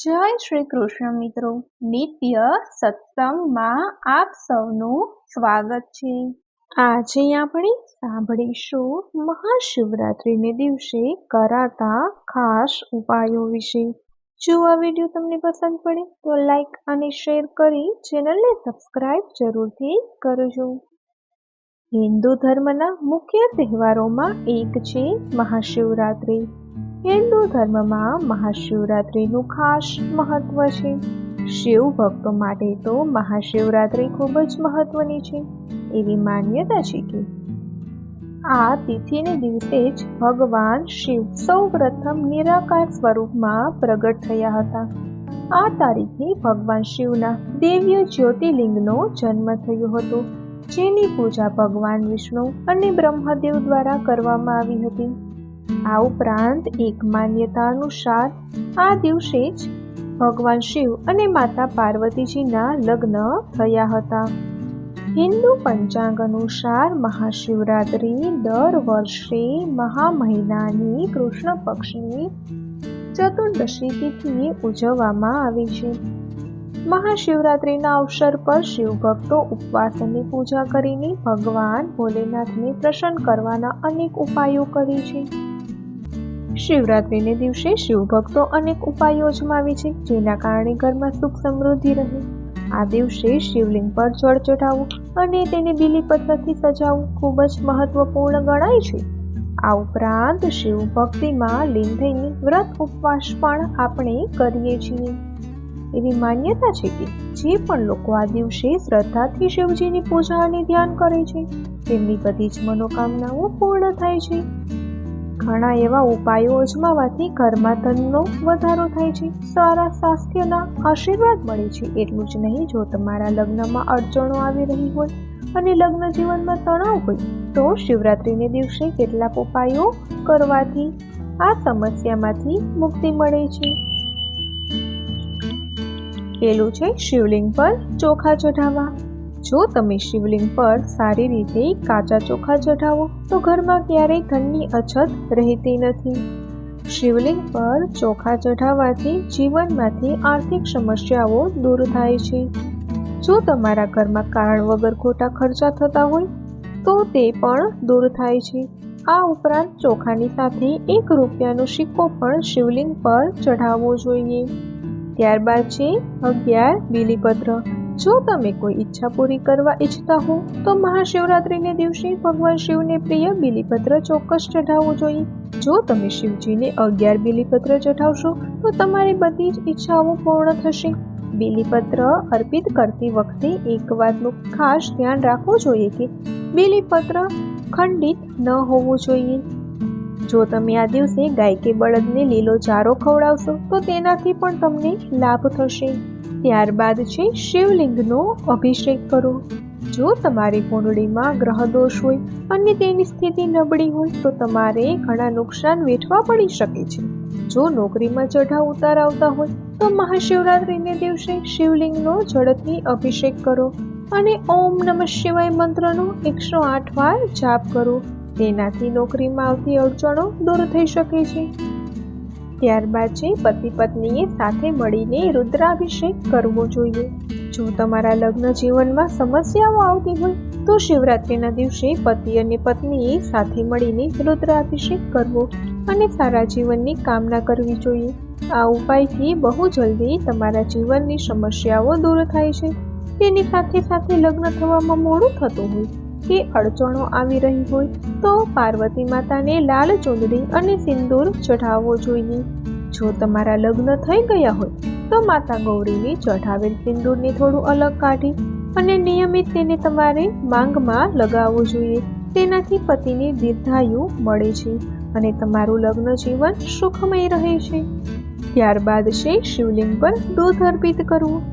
જય શ્રી કૃષ્ણ મિત્રો, નિત્ય સત્સંગમાં આપ સૌનું સ્વાગત છે। આજે આપણે સાંભળીશું મહાશિવરાત્રિને દિવસે કરાતા ખાસ ઉપાયો વિશે। જો આ વિડીયો તમને પસંદ પડે તો લાઈક અને શેર કરી ચેનલને સબસ્ક્રાઇબ જરૂરથી કરજો। હિન્દુ ધર્મના મુખ્ય તહેવારોમાં એક છે મહાશિવરાત્રિ। હિન્દુ ધર્મમાં મહાશિવરાત્રિનું ખાસ મહત્વ છે। શિવ ભક્તો માટે તો મહાશિવરાત્રિ ખૂબ જ મહત્વની છે। એવી માન્યતા છે કે આ તિથિને દિવસે જ ભગવાન શિવ સૌ પ્રથમ નિરાકાર સ્વરૂપમાં પ્રગટ થયા હતા। આ તારીખે ભગવાન શિવના દિવ્ય જ્યોતિર્લિંગનો જન્મ થયો હતો, જેની પૂજા ભગવાન વિષ્ણુ અને બ્રહ્મદેવ દ્વારા કરવામાં આવી હતી। આ ઉપરાંત એક માન્યતા અનુસાર આ દિવસે જ ભગવાન શિવ અને માતા પાર્વતીજીના લગ્ન થયા હતા। હિન્દુ પંચાંગ અનુસાર મહાશિવરાત્રિ દર વર્ષે મહા મહિનાની કૃષ્ણ પક્ષની ચતુર્દશી તિથિએ ઉજવવામાં આવે છે। મહાશિવરાત્રિના અવસર પર શિવ ભક્તો ઉપવાસ અને પૂજા કરીને ભગવાન ભોલેનાથને પ્રસન્ન કરવાના અનેક ઉપાયો કરે છે। શિવરાત્રિને દિવસે શિવ ભક્તો અનેક ઉપાયો અજમાવે છે, જેના કારણે ઘરમાં સુખ સમૃદ્ધિ રહે। આ દિવસે શિવલિંગ પર જળ ચઢાવવું અને તેને બીલીપત્રથી સજાવવું ખૂબ જ મહત્વપૂર્ણ ગણાય છે। આ ઉપરાંત શિવ ભક્તિમાં લીન થઈને વ્રત ઉપવાસ પણ આપણે કરીએ છીએ। એવી માન્યતા છે કે જે પણ લોકો આ દિવસે શ્રદ્ધાથી શિવજીની પૂજા અને ધ્યાન કરે છે, તેમની બધી જ મનોકામનાઓ પૂર્ણ થાય છે। ઘણા એવા ઉપાયો અજમાવાથી ઘરમાં ધનનો વધારો થાય છે, સારા સ્વાસ્થ્યના આશીર્વાદ મળે છે। એટલું જ નહીં, જો તમારા લગ્નમાં અડચણો આવી રહી હોય અને લગ્ન જીવનમાં તણાવ હોય તો શિવરાત્રિને દિવસે કેટલાક ઉપાયો કરવાથી આ સમસ્યામાંથી મુક્તિ મળે છે। પેલું છે શિવલિંગ પર ચોખા ચઢાવવા। જો તમે શિવલિંગ પર સારી રીતે કાચા ચોખા ચઢાવો તો ઘરમાં ક્યારેય ધનની અછત રહેતી નથી। શિવલિંગ પર ચોખા ચઢાવવાથી જીવનમાંથી આર્થિક સમસ્યાઓ દૂર થાય છે। જો તમારા ઘરમાં કારણ વગર ખોટા ખર્ચા થતા હોય તો તે પણ દૂર થાય છે। આ ઉપરાંત ચોખાની સાથે 1 રૂપિયાનો સિક્કો પણ શિવલિંગ પર ચઢાવવો જોઈએ। ત્યારબાદ છે 11 બીલીપત્ર। જો તમે કોઈ ઈચ્છા પૂરી કરવા ઈચ્છતા હો તો મહાશિવરાત્રિને દિવસે ભગવાન શિવને પ્રિય બીલીપત્ર ચોક્કસ ચઢાવવું જોઈએ। જો તમે શિવજીને 11 બીલીપત્ર ચઢાવશો તો તમારી બધી જ ઈચ્છાઓ પૂર્ણ થશે। બીલીપત્ર અર્પિત કરતી વખતે એક વાતનું ખાસ ધ્યાન રાખવું જોઈએ કે બીલીપત્ર ખંડિત ન હોવું જોઈએ। જો તમે આ દિવસે ગાય કે બળદને લીલો ચારો ખવડાવશો તો તેનાથી પણ તમને લાભ થશે। ત્યારબાદ છે શિવલિંગનો અભિષેક કરો। જો તમારી કુંડળીમાં ગ્રહ દોષ હોય અને તેની સ્થિતિ નબળી હોય તો તમારે ઘણા નુકસાન વેઠવા પડી શકે છે। જો નોકરીમાં ચઢાવ ઉતાર આવતા હોય તો મહાશિવરાત્રિને દિવસે શિવલિંગનો જળથી અભિષેક કરો અને ઓમ નમઃ શિવાય મંત્રનો 108 વાર જાપ કરો। તેનાથી નોકરીમાં આવતી અડચણો દૂર થઈ શકે છે। ત્યારબાદ છે પતિ પત્નીએ સાથે મળીને રુદ્રાભિષેક કરવો જોઈએ। જો તમારા લગ્ન જીવનમાં સમસ્યાઓ આવતી હોય તો શિવરાત્રિના દિવસે પતિ અને પત્નીએ સાથે મળીને રુદ્રાભિષેક કરવો અને સારા જીવનની કામના કરવી જોઈએ। આ ઉપાયથી બહુ જલ્દી તમારા જીવનની સમસ્યાઓ દૂર થાય છે। તેની સાથે સાથે લગ્ન થવામાં મોડું થતું હોય કે અડચણો આવી રહી હોય તો પાર્વતી માતાને લાલ ચૂંદડી અને સિંદૂર ચઢાવવો જોઈએ। જો તમારા લગ્ન થઈ ગયા હોય તો માતા ગૌરીને ચઢાવેલ સિંદૂરને થોડું અલગ કાઢી અને નિયમિત તેને તમારે માંગમાં લગાવવું જોઈએ। તેનાથી પતિને દીર્ઘાયુ મળે છે અને તમારું લગ્ન જીવન સુખમય રહે છે। ત્યારબાદ છે શિવલિંગ પર દૂધ અર્પિત કરવું।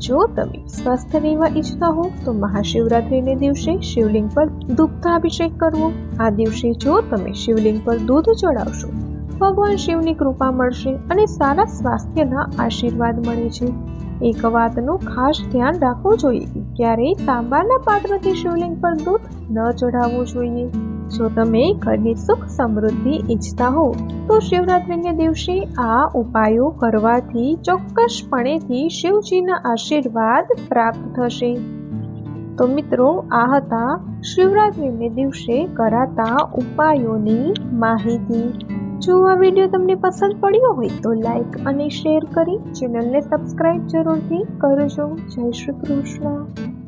જો તમે સ્વસ્થ રહેવા ઈચ્છતા હો તો મહાશિવરાત્રિને દિવસે શિવલિંગ પર દુગ્ધાભિષેક કરવો। આ દિવસે જો તમે શિવલિંગ પર દૂધ ચડાવશો ભગવાન શિવની કૃપા મળશે અને સારા સ્વાસ્થ્યના આશીર્વાદ મળે છે। એક વાતનું ખાસ ધ્યાન રાખવું જોઈએ કે ક્યારેય તાંબાના પાત્રથી શિવલિંગ પર દૂધ ન ચઢાવવું જોઈએ। જો તમે ઘરની સુખ સમૃદ્ધિ ઈચ્છતા હો તો શિવરાત્રિને દિવસે આ ઉપાયો કરવાથી ચોક્કસપણેથી શિવજીના આશીર્વાદ પ્રાપ્ત થશે. તો મિત્રો, આ હતા શિવરાત્રિને દિવસે કરાતા ઉપાયોની માહિતી. જો આ વિડીયો તમને પસંદ પડ્યો હોય તો લાઈક અને શેર કરી ચેનલને સબસ્ક્રાઇબ જરૂરથી કરજો. જય શ્રી કૃષ્ણ.